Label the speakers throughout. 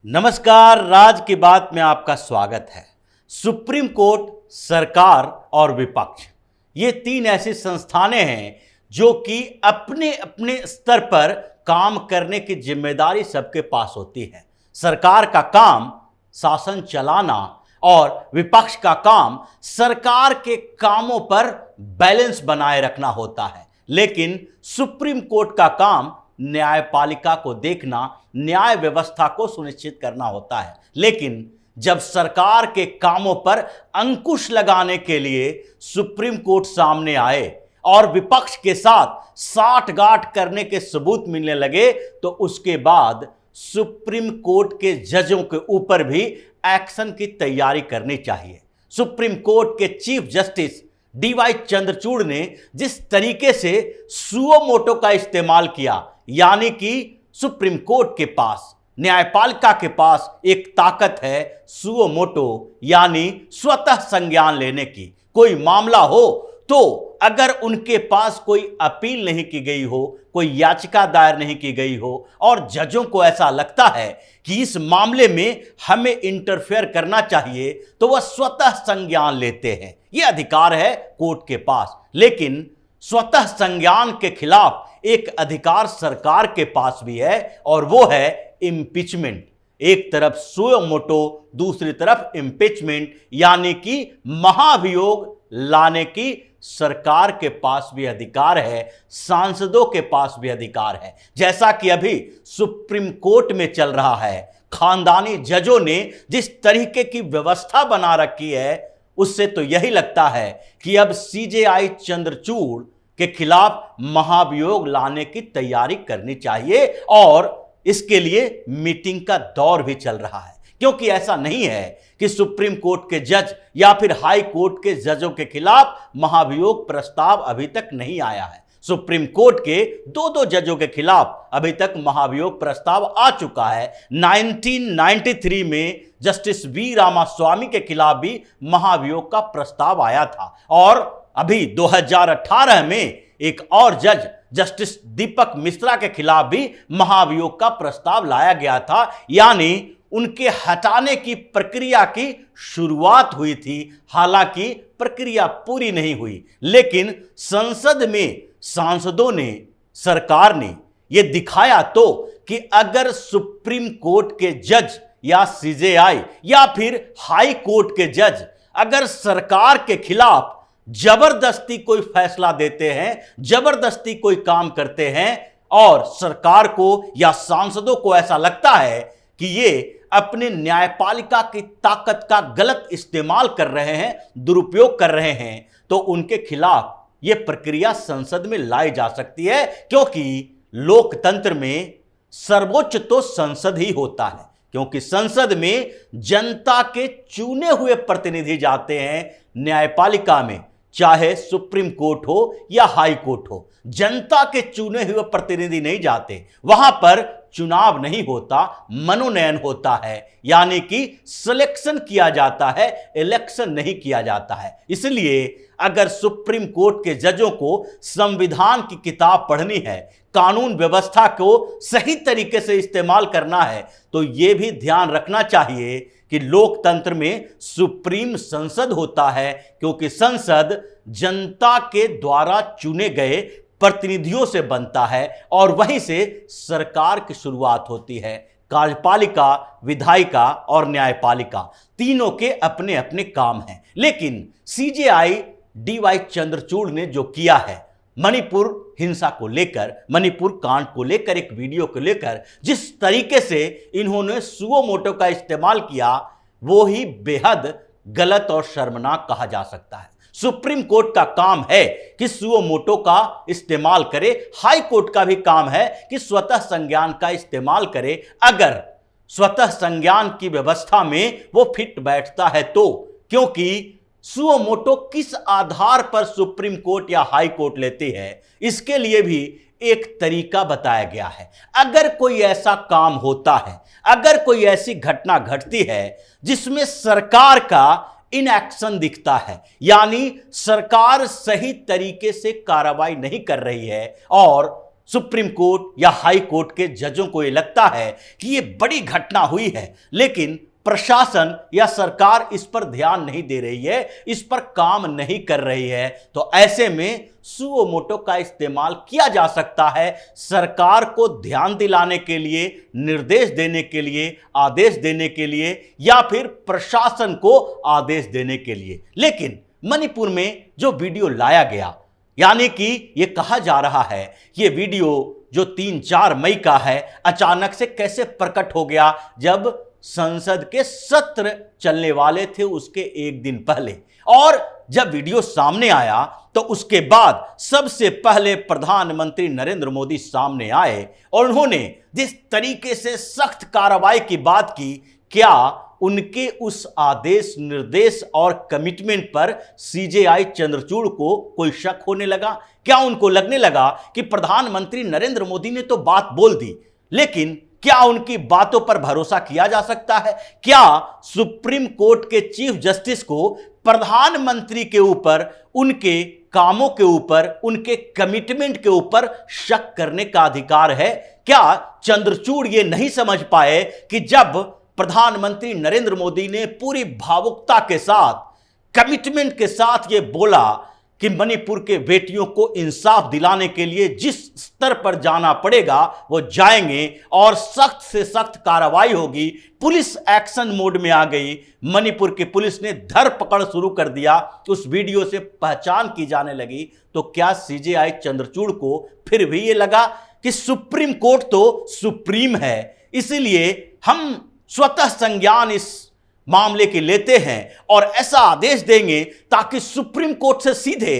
Speaker 1: नमस्कार, राज की बात में आपका स्वागत है। सुप्रीम कोर्ट, सरकार और विपक्ष, ये तीन ऐसी संस्थानें हैं जो कि अपने अपने स्तर पर काम करने की जिम्मेदारी सबके पास होती है। सरकार का काम शासन चलाना और विपक्ष का काम सरकार के कामों पर बैलेंस बनाए रखना होता है। लेकिन सुप्रीम कोर्ट का काम न्यायपालिका को देखना, न्याय व्यवस्था को सुनिश्चित करना होता है। लेकिन जब सरकार के कामों पर अंकुश लगाने के लिए सुप्रीम कोर्ट सामने आए और विपक्ष के साथ साठगांठ करने के सबूत मिलने लगे, तो उसके बाद सुप्रीम कोर्ट के जजों के ऊपर भी एक्शन की तैयारी करनी चाहिए। सुप्रीम कोर्ट के चीफ जस्टिस डीवाई चंद्रचूड़ ने जिस तरीके से सुओ मोटो का इस्तेमाल किया, यानी कि सुप्रीम कोर्ट के पास, न्यायपालिका के पास एक ताकत है सुओ मोटो, यानी स्वतः संज्ञान लेने की। कोई मामला हो तो अगर उनके पास कोई अपील नहीं की गई हो, कोई याचिका दायर नहीं की गई हो और जजों को ऐसा लगता है कि इस मामले में हमें इंटरफेयर करना चाहिए, तो वह स्वतः संज्ञान लेते हैं। यह अधिकार है कोर्ट के पास। लेकिन स्वतः संज्ञान के खिलाफ एक अधिकार सरकार के पास भी है और वो है इम्पीचमेंट। एक तरफ सुओ मोटो, दूसरी तरफ इम्पीचमेंट, यानी कि महाभियोग लाने की सरकार के पास भी अधिकार है, सांसदों के पास भी अधिकार है। जैसा कि अभी सुप्रीम कोर्ट में चल रहा है, खानदानी जजों ने जिस तरीके की व्यवस्था बना रखी है, उससे तो यही लगता है कि अब सीजेआई चंद्रचूड़ के खिलाफ महाभियोग लाने की तैयारी करनी चाहिए और इसके लिए मीटिंग का दौर भी चल रहा है। क्योंकि ऐसा नहीं है कि सुप्रीम कोर्ट के जज या फिर हाई कोर्ट के जजों के खिलाफ महाभियोग प्रस्ताव अभी तक नहीं आया है। सुप्रीम कोर्ट के दो जजों के खिलाफ अभी तक महाभियोग प्रस्ताव आ चुका है। 1993 में जस्टिस वी रामास्वामी के खिलाफ भी महाभियोग का प्रस्ताव आया था और अभी 2018 में एक और जज जस्टिस दीपक मिश्रा के खिलाफ भी महाभियोग का प्रस्ताव लाया गया था, यानी उनके हटाने की प्रक्रिया की शुरुआत हुई थी। हालांकि प्रक्रिया पूरी नहीं हुई, लेकिन संसद में सांसदों ने, सरकार ने यह दिखाया तो कि अगर सुप्रीम कोर्ट के जज या सीजेआई या फिर हाई कोर्ट के जज अगर सरकार के खिलाफ जबरदस्ती कोई फैसला देते हैं, जबरदस्ती कोई काम करते हैं और सरकार को या सांसदों को ऐसा लगता है कि ये अपने न्यायपालिका की ताकत का गलत इस्तेमाल कर रहे हैं, दुरुपयोग कर रहे हैं, तो उनके खिलाफ यह प्रक्रिया संसद में लाई जा सकती है। क्योंकि लोकतंत्र में सर्वोच्च तो संसद ही होता है, क्योंकि संसद में जनता के चुने हुए प्रतिनिधि जाते हैं। न्यायपालिका में चाहे सुप्रीम कोर्ट हो या हाई कोर्ट हो, जनता के चुने हुए प्रतिनिधि नहीं जाते। वहां पर चुनाव नहीं होता, मनोनयन होता है, यानी कि सिलेक्शन किया जाता है, इलेक्शन नहीं किया जाता है। इसलिए अगर सुप्रीम कोर्ट के जजों को संविधान की किताब पढ़नी है, कानून व्यवस्था को सही तरीके से इस्तेमाल करना है, तो यह भी ध्यान रखना चाहिए कि लोकतंत्र में सुप्रीम संसद होता है, क्योंकि संसद जनता के द्वारा चुने गए प्रतिनिधियों से बनता है और वहीं से सरकार की शुरुआत होती है। कार्यपालिका, विधायिका और न्यायपालिका तीनों के अपने अपने काम हैं। लेकिन सीजेआई डीवाई चंद्रचूड़ ने जो किया है, मणिपुर हिंसा को लेकर, मणिपुर कांड को लेकर, एक वीडियो को लेकर जिस तरीके से इन्होंने सुओ मोटो का इस्तेमाल किया, वो ही बेहद गलत और शर्मनाक कहा जा सकता है। सुप्रीम कोर्ट का काम है कि सुओ मोटो का इस्तेमाल करे, हाई कोर्ट का भी काम है कि स्वतः संज्ञान का इस्तेमाल करे, अगर स्वतः संज्ञान की व्यवस्था में वो फिट बैठता है तो। क्योंकि सुओ मोटो किस आधार पर सुप्रीम कोर्ट या हाई कोर्ट लेती है, इसके लिए भी एक तरीका बताया गया है। अगर कोई ऐसा काम होता है, अगर कोई ऐसी घटना घटती है जिसमें सरकार का इनएक्शन दिखता है, यानी सरकार सही तरीके से कार्रवाई नहीं कर रही है और सुप्रीम कोर्ट या हाई कोर्ट के जजों को यह लगता है कि यह बड़ी घटना हुई है, लेकिन प्रशासन या सरकार इस पर ध्यान नहीं दे रही है, इस पर काम नहीं कर रही है, तो ऐसे में सुओ मोटो का इस्तेमाल किया जा सकता है सरकार को ध्यान दिलाने के लिए, निर्देश देने के लिए, आदेश देने के लिए, या फिर प्रशासन को आदेश देने के लिए। लेकिन मणिपुर में जो वीडियो लाया गया, यानी कि यह कहा जा रहा है यह वीडियो जो 3-4 मई का है, अचानक से कैसे प्रकट हो गया जब संसद के सत्र चलने वाले थे उसके एक दिन पहले। और जब वीडियो सामने आया तो उसके बाद सबसे पहले प्रधानमंत्री नरेंद्र मोदी सामने आए और उन्होंने जिस तरीके से सख्त कार्रवाई की बात की, क्या उनके उस आदेश, निर्देश और कमिटमेंट पर सीजेआई चंद्रचूड़ को कोई शक होने लगा? क्या उनको लगने लगा कि प्रधानमंत्री नरेंद्र मोदी ने तो बात बोल दी, लेकिन क्या उनकी बातों पर भरोसा किया जा सकता है? क्या सुप्रीम कोर्ट के चीफ जस्टिस को प्रधानमंत्री के ऊपर, उनके कामों के ऊपर, उनके कमिटमेंट के ऊपर शक करने का अधिकार है? क्या चंद्रचूड़ ये नहीं समझ पाए कि जब प्रधानमंत्री नरेंद्र मोदी ने पूरी भावुकता के साथ, कमिटमेंट के साथ ये बोला कि मणिपुर के बेटियों को इंसाफ दिलाने के लिए जिस स्तर पर जाना पड़ेगा वो जाएंगे और सख्त से सख्त कार्रवाई होगी, पुलिस एक्शन मोड में आ गई, मणिपुर की पुलिस ने धरपकड़ शुरू कर दिया, उस वीडियो से पहचान की जाने लगी, तो क्या सीजेआई चंद्रचूड़ को फिर भी ये लगा कि सुप्रीम कोर्ट तो सुप्रीम है, इसीलिए हम स्वतः संज्ञान इस मामले के लेते हैं और ऐसा आदेश देंगे ताकि सुप्रीम कोर्ट से सीधे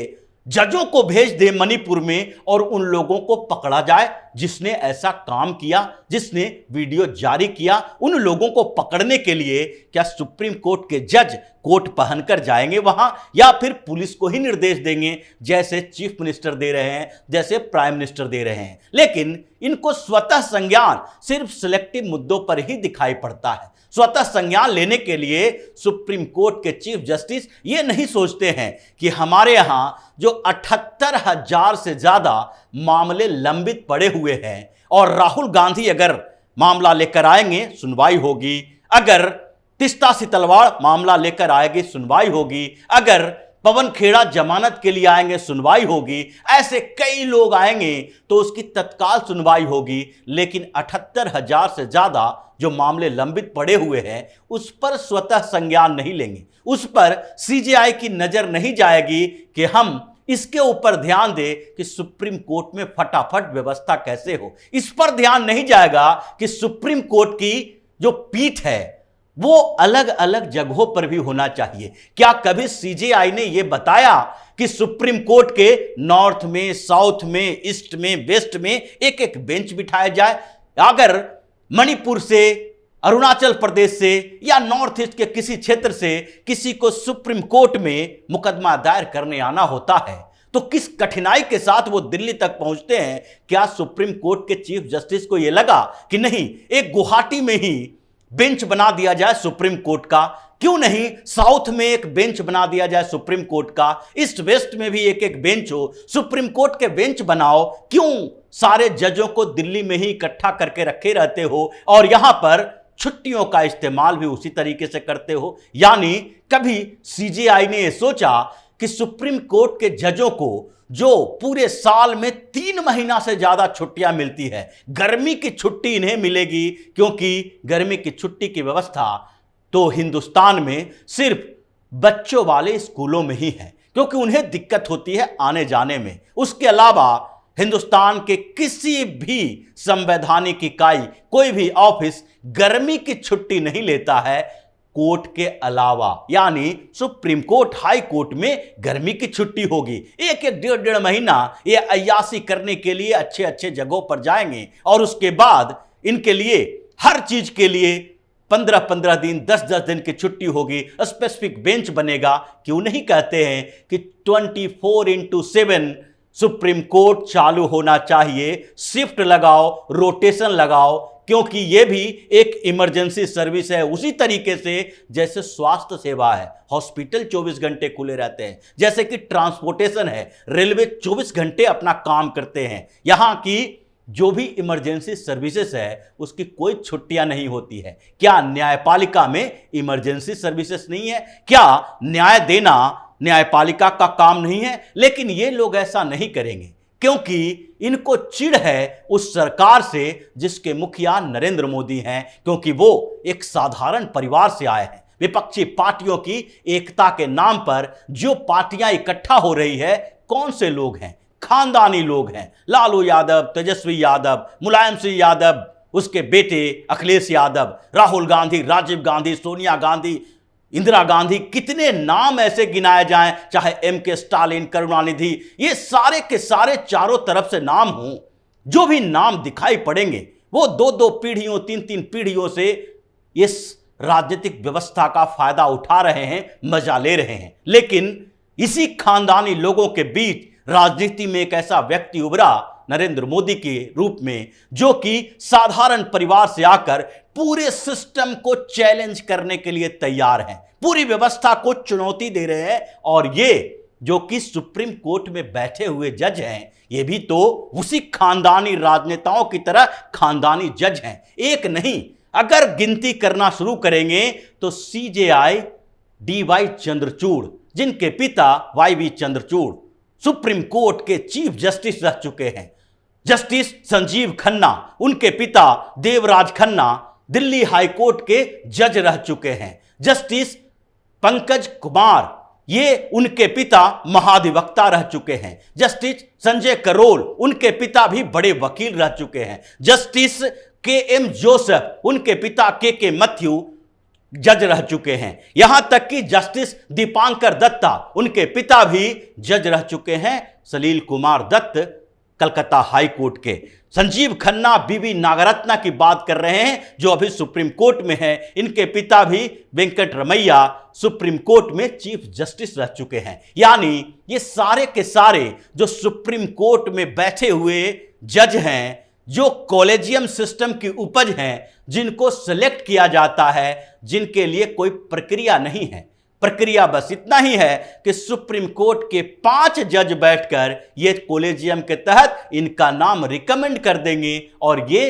Speaker 1: जजों को भेज दे मणिपुर में और उन लोगों को पकड़ा जाए जिसने ऐसा काम किया, जिसने वीडियो जारी किया। उन लोगों को पकड़ने के लिए क्या सुप्रीम कोर्ट के जज कोट पहनकर जाएंगे वहां, या फिर पुलिस को ही निर्देश देंगे जैसे चीफ मिनिस्टर दे रहे हैं, जैसे प्राइम मिनिस्टर दे रहे हैं? लेकिन इनको स्वतः संज्ञान सिर्फ सिलेक्टिव मुद्दों पर ही दिखाई पड़ता है। स्वतः संज्ञान लेने के लिए सुप्रीम कोर्ट के चीफ जस्टिस ये नहीं सोचते हैं कि हमारे यहां जो 78,000 से ज्यादा मामले लंबित पड़े हुए हैं और राहुल गांधी अगर मामला लेकर आएंगे सुनवाई होगी, अगर तीस्ता सितलवाड़ मामला लेकर आएंगे सुनवाई होगी, अगर पवन खेड़ा जमानत के लिए आएंगे सुनवाई होगी, ऐसे कई लोग आएंगे तो उसकी तत्काल सुनवाई होगी। लेकिन 78,000 से ज्यादा जो मामले लंबित पड़े हुए हैं उस पर स्वतः संज्ञान नहीं लेंगे, उस पर सीजेआई की नजर नहीं जाएगी कि हम इसके ऊपर ध्यान दें कि सुप्रीम कोर्ट में फटाफट व्यवस्था कैसे हो। इस पर ध्यान नहीं जाएगा कि सुप्रीम कोर्ट की जो पीठ है वो अलग अलग जगहों पर भी होना चाहिए। क्या कभी सीजेआई ने यह बताया कि सुप्रीम कोर्ट के नॉर्थ में, साउथ में, ईस्ट में, वेस्ट में एक एक बेंच बिठाया जाए? अगर मणिपुर से, अरुणाचल प्रदेश से या नॉर्थ ईस्ट के किसी क्षेत्र से किसी को सुप्रीम कोर्ट में मुकदमा दायर करने आना होता है तो किस कठिनाई के साथ वो दिल्ली तक पहुंचते हैं? क्या सुप्रीम कोर्ट के चीफ जस्टिस को यह लगा कि नहीं, एक गुवाहाटी में ही बेंच बना दिया जाए सुप्रीम कोर्ट का? क्यों नहीं साउथ में एक बेंच बना दिया जाए सुप्रीम कोर्ट का, ईस्ट वेस्ट में भी एक एक बेंच हो, सुप्रीम कोर्ट के बेंच बनाओ? क्यों सारे जजों को दिल्ली में ही इकट्ठा करके रखे रहते हो और यहां पर छुट्टियों का इस्तेमाल भी उसी तरीके से करते हो? यानी कभी सीजेआई ने यह सोचा कि सुप्रीम कोर्ट के जजों को जो पूरे साल में 3 महीना से ज्यादा छुट्टियां मिलती है, गर्मी की छुट्टी इन्हें मिलेगी, क्योंकि गर्मी की छुट्टी की व्यवस्था तो हिंदुस्तान में सिर्फ बच्चों वाले स्कूलों में ही है, क्योंकि उन्हें दिक्कत होती है आने जाने में। उसके अलावा हिंदुस्तान के किसी भी संवैधानिक इकाई, कोई भी ऑफिस गर्मी की छुट्टी नहीं लेता है कोर्ट के अलावा। यानी सुप्रीम कोर्ट, हाई कोर्ट में गर्मी की छुट्टी होगी, एक एक 1.5 महीना ये अय्यासी करने के लिए अच्छे अच्छे जगहों पर जाएंगे और उसके बाद इनके लिए हर चीज के लिए 15-15 दिन, 10-10 दिन की छुट्टी होगी, स्पेसिफिक बेंच बनेगा। क्यों नहीं कहते हैं कि 24/7 सुप्रीम कोर्ट चालू होना चाहिए, शिफ्ट लगाओ, रोटेशन लगाओ, क्योंकि यह भी एक इमरजेंसी सर्विस है। उसी तरीके से जैसे स्वास्थ्य सेवा है, हॉस्पिटल 24 घंटे खुले रहते हैं, जैसे कि ट्रांसपोर्टेशन है, रेलवे 24 घंटे अपना काम करते हैं, यहां की जो भी इमरजेंसी सर्विसेज है उसकी कोई छुट्टियां नहीं होती है। क्या न्यायपालिका में इमरजेंसी सर्विसेज नहीं है? क्या न्याय देना न्यायपालिका का काम नहीं है? लेकिन ये लोग ऐसा नहीं करेंगे क्योंकि इनको चिढ़ है उस सरकार से जिसके मुखिया नरेंद्र मोदी हैं, क्योंकि वो एक साधारण परिवार से आए हैं। विपक्षी पार्टियों की एकता के नाम पर जो पार्टियां इकट्ठा हो रही है, कौन से लोग हैं? खानदानी लोग हैं। लालू यादव, तेजस्वी यादव, मुलायम सिंह यादव, उसके बेटे अखिलेश यादव, राहुल गांधी, राजीव गांधी, सोनिया गांधी, इंदिरा गांधी, कितने नाम ऐसे गिनाए जाएं, चाहे M.K. स्टालिन, करुणानिधि, ये सारे के सारे चारों तरफ से नाम हों, जो भी नाम दिखाई पड़ेंगे वो दो दो पीढ़ियों, तीन तीन पीढ़ियों से इस राजनीतिक व्यवस्था का फायदा उठा रहे हैं, मजा ले रहे हैं। लेकिन इसी खानदानी लोगों के बीच राजनीति में एक ऐसा व्यक्ति उभरा नरेंद्र मोदी के रूप में, जो कि साधारण परिवार से आकर पूरे सिस्टम को चैलेंज करने के लिए तैयार हैं, पूरी व्यवस्था को चुनौती दे रहे हैं। और ये जो कि सुप्रीम कोर्ट में बैठे हुए जज हैं, ये भी तो उसी खानदानी राजनेताओं की तरह खानदानी जज हैं। एक नहीं, अगर गिनती करना शुरू करेंगे तो CJI DY चंद्रचूड़, जिनके पिता YV चंद्रचूड़ सुप्रीम कोर्ट के चीफ जस्टिस रह चुके हैं, जस्टिस संजीव खन्ना, उनके पिता देवराज खन्ना दिल्ली हाई कोर्ट के जज रह चुके हैं, जस्टिस पंकज कुमार, ये उनके पिता महाधिवक्ता रह चुके हैं, जस्टिस संजय करोल, उनके पिता भी बड़े वकील रह चुके हैं, जस्टिस KM जोसेफ, उनके पिता KK मैथ्यू जज रह चुके हैं, यहां तक कि जस्टिस दीपांकर दत्ता, उनके पिता भी जज रह चुके हैं, सलील कुमार दत्त कलकत्ता हाई कोर्ट के, संजीव खन्ना बीवी नागरत्ना की बात कर रहे हैं जो अभी सुप्रीम कोर्ट में है, इनके पिता भी वेंकट रमैया सुप्रीम कोर्ट में चीफ जस्टिस रह चुके हैं। यानी ये सारे के सारे जो सुप्रीम कोर्ट में बैठे हुए जज हैं, जो कॉलेजियम सिस्टम की उपज हैं, जिनको सिलेक्ट किया जाता है, जिनके लिए कोई प्रक्रिया नहीं है। प्रक्रिया बस इतना ही है कि सुप्रीम कोर्ट के 5 जज बैठकर ये कॉलेजियम के तहत इनका नाम रिकमेंड कर देंगे और ये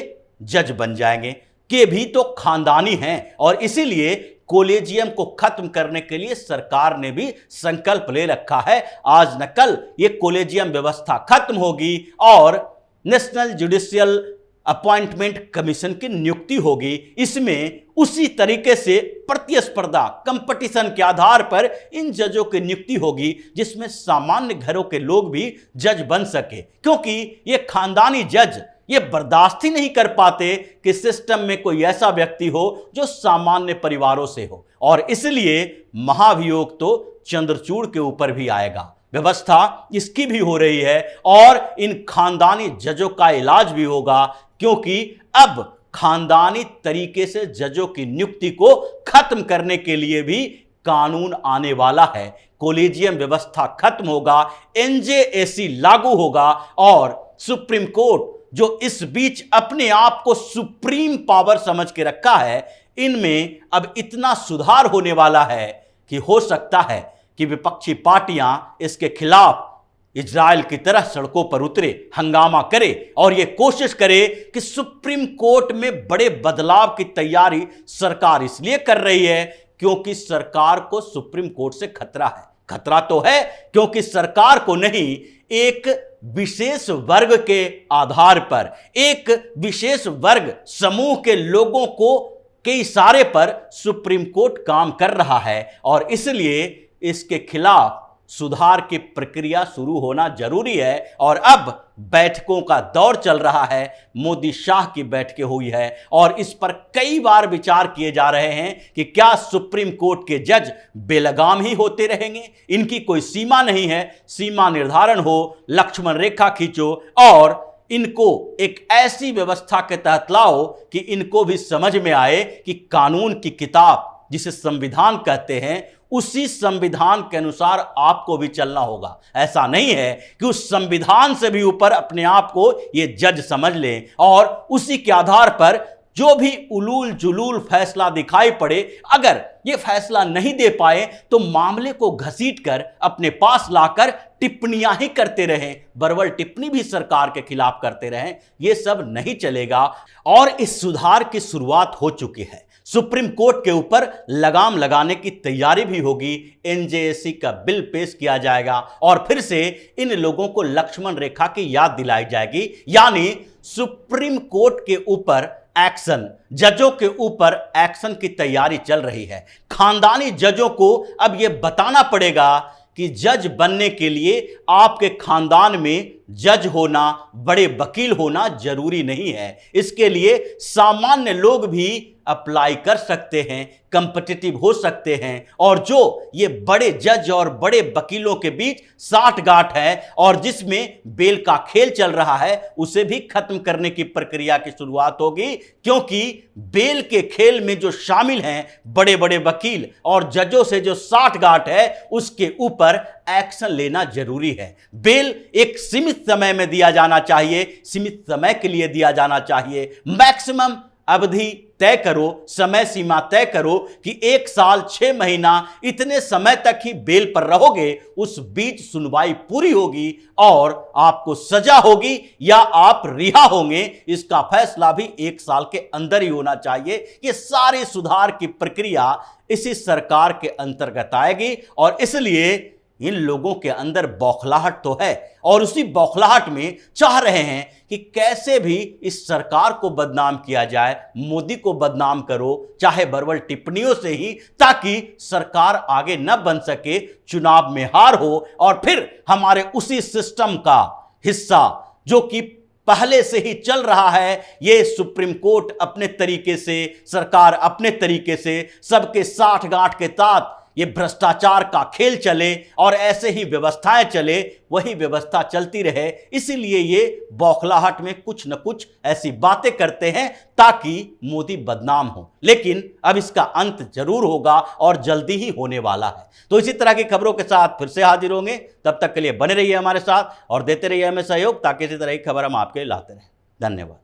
Speaker 1: जज बन जाएंगे। कि भी तो खानदानी हैं और इसीलिए कॉलेजियम को खत्म करने के लिए सरकार ने भी संकल्प ले रखा है। आज न कल ये कॉलेजियम व्यवस्था खत्म होगी और नेशनल जुडिशियल अपॉइंटमेंट कमीशन की नियुक्ति होगी। इसमें उसी तरीके से प्रतिस्पर्धा, कंपटीशन के आधार पर इन जजों की नियुक्ति होगी, जिसमें सामान्य घरों के लोग भी जज बन सके, क्योंकि ये खानदानी जज ये बर्दाश्त ही नहीं कर पाते कि सिस्टम में कोई ऐसा व्यक्ति हो जो सामान्य परिवारों से हो। और इसलिए महाभियोग तो चंद्रचूड़ के ऊपर भी आएगा, व्यवस्था इसकी भी हो रही है और इन खानदानी जजों का इलाज भी होगा, क्योंकि अब खानदानी तरीके से जजों की नियुक्ति को खत्म करने के लिए भी कानून आने वाला है। कॉलेजियम व्यवस्था खत्म होगा, NJAC लागू होगा और सुप्रीम कोर्ट जो इस बीच अपने आप को सुप्रीम पावर समझ के रखा है, इनमें अब इतना सुधार होने वाला है कि हो सकता है कि विपक्षी पार्टियां इसके खिलाफ इजराइल की तरह सड़कों पर उतरे, हंगामा करे और यह कोशिश करे कि सुप्रीम कोर्ट में बड़े बदलाव की तैयारी सरकार इसलिए कर रही है क्योंकि सरकार को सुप्रीम कोर्ट से खतरा है। खतरा तो है क्योंकि सरकार को नहीं, एक विशेष वर्ग के आधार पर, एक विशेष वर्ग समूह के लोगों को के इशारे पर सुप्रीम कोर्ट काम कर रहा है और इसलिए इसके खिलाफ सुधार की प्रक्रिया शुरू होना जरूरी है। और अब बैठकों का दौर चल रहा है, मोदी शाह की बैठकें हुई है और इस पर कई बार विचार किए जा रहे हैं कि क्या सुप्रीम कोर्ट के जज बेलगाम ही होते रहेंगे, इनकी कोई सीमा नहीं है, सीमा निर्धारण हो, लक्ष्मण रेखा खींचो और इनको एक ऐसी व्यवस्था के तहत लाओ कि इनको भी समझ में आए कि कानून की किताब जिसे संविधान कहते हैं, उसी संविधान के अनुसार आपको भी चलना होगा। ऐसा नहीं है कि उस संविधान से भी ऊपर अपने आप को ये जज समझ लें और उसी के आधार पर जो भी उलूल जुलूल फैसला दिखाई पड़े, अगर ये फैसला नहीं दे पाए तो मामले को घसीटकर अपने पास लाकर टिप्पणियां ही करते रहें, बरवल टिप्पणी भी सरकार के खिलाफ करते रहें। ये सब नहीं चलेगा। और इस सुधार की शुरुआत हो चुकी है। सुप्रीम कोर्ट के ऊपर लगाम लगाने की तैयारी भी होगी। एनजेएसी का बिल पेश किया जाएगा और फिर से इन लोगों को लक्ष्मण रेखा की याद दिलाई जाएगी, यानी सुप्रीम कोर्ट के ऊपर एक्शन, जजों के ऊपर एक्शन की तैयारी चल रही है। खानदानी जजों को अब यह बताना पड़ेगा कि जज बनने के लिए आपके खानदान में जज होना, बड़े वकील होना जरूरी नहीं है। इसके लिए सामान्य लोग भी अप्लाई कर सकते हैं, कंपिटिटिव हो सकते हैं। और जो ये बड़े जज और बड़े वकीलों के बीच साठगांठ है और जिसमें बेल का खेल चल रहा है, उसे भी खत्म करने की प्रक्रिया की शुरुआत होगी, क्योंकि बेल के खेल में जो शामिल हैं बड़े बड़े वकील और जजों से जो साठगांठ है, उसके ऊपर एक्शन लेना जरूरी है। बेल एक सीमित समय में दिया जाना चाहिए, सीमित समय के लिए दिया जाना चाहिए। मैक्सिमम अवधि तय करो, समय सीमा तय करो कि 1 साल 6 महीना इतने समय तक ही बेल पर रहोगे। उस बीच सुनवाई पूरी होगी और आपको सजा होगी या आप रिहा होंगे, इसका फैसला भी 1 साल के अंदर ही होना चाहिए। ये सारे सुधार की प्रक्रिया इसी सरकार के अंतर्गत आएगी और इसलिए इन लोगों के अंदर बौखलाहट तो है और उसी बौखलाहट में चाह रहे हैं कि कैसे भी इस सरकार को बदनाम किया जाए। मोदी को बदनाम करो, चाहे बरवल टिप्पणियों से ही, ताकि सरकार आगे न बन सके, चुनाव में हार हो और फिर हमारे उसी सिस्टम का हिस्सा जो कि पहले से ही चल रहा है, ये सुप्रीम कोर्ट अपने तरीके से, सरकार अपने तरीके से, सबके साठगांठ के साथ ये भ्रष्टाचार का खेल चले और ऐसे ही व्यवस्थाएं चले, वही व्यवस्था चलती रहे। इसीलिए ये बौखलाहट में कुछ न कुछ ऐसी बातें करते हैं ताकि मोदी बदनाम हो। लेकिन अब इसका अंत जरूर होगा और जल्दी ही होने वाला है। तो इसी तरह की खबरों के साथ फिर से हाजिर होंगे। तब तक के लिए बने रहिए हमारे साथ और देते रहिए हमें सहयोग, ताकि इसी तरह की खबर हम आपके लिए लाते रहें। धन्यवाद।